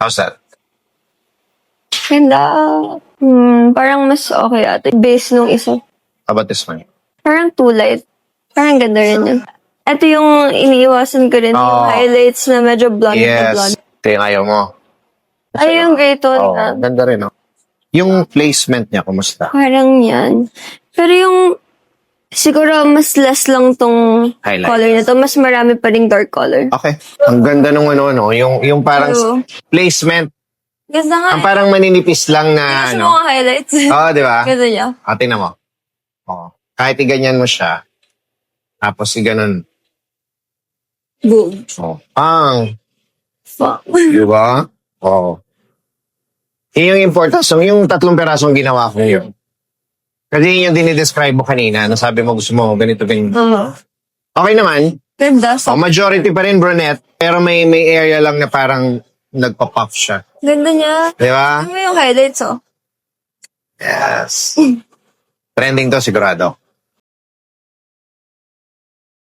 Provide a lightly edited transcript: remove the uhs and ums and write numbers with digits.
How's that? Ganda. Parang mas okay ate. Base nung isa. How about this one? Parang too light. Parang ganda rin yun. Ito yung iniiwasan ko rin. Yung highlights na medyo blonde na blonde. Ito yung ayaw mo. Ay, yung gray tone na. Ganda rin, no? Yung placement niya, kumusta? Parang yan. Pero yung siguro mas less lang tong Highlight. color na to. Mas marami pa ring dark color. Okay. Ang ganda nung no? Yung parang placement. Ganda nga. Ang parang maninipis lang na, Gusto mo mga highlights. Di ba? Ganda niya. Tingnan mo. Kahit iganyan mo siya, tapos iganon. Boom. Fuck. Di ba? Yung importance, yung 3 perasong ginawa ko yun. Kasi yun yung dinidescribe mo kanina, nasabi mo gusto mo ganito. Okay naman. Ganda. Majority pa rin brunette, pero may area lang na parang nagpa-puff siya. Ganda niya. Di ba? Ano yung highlights, Yes. Trending to, sigurado.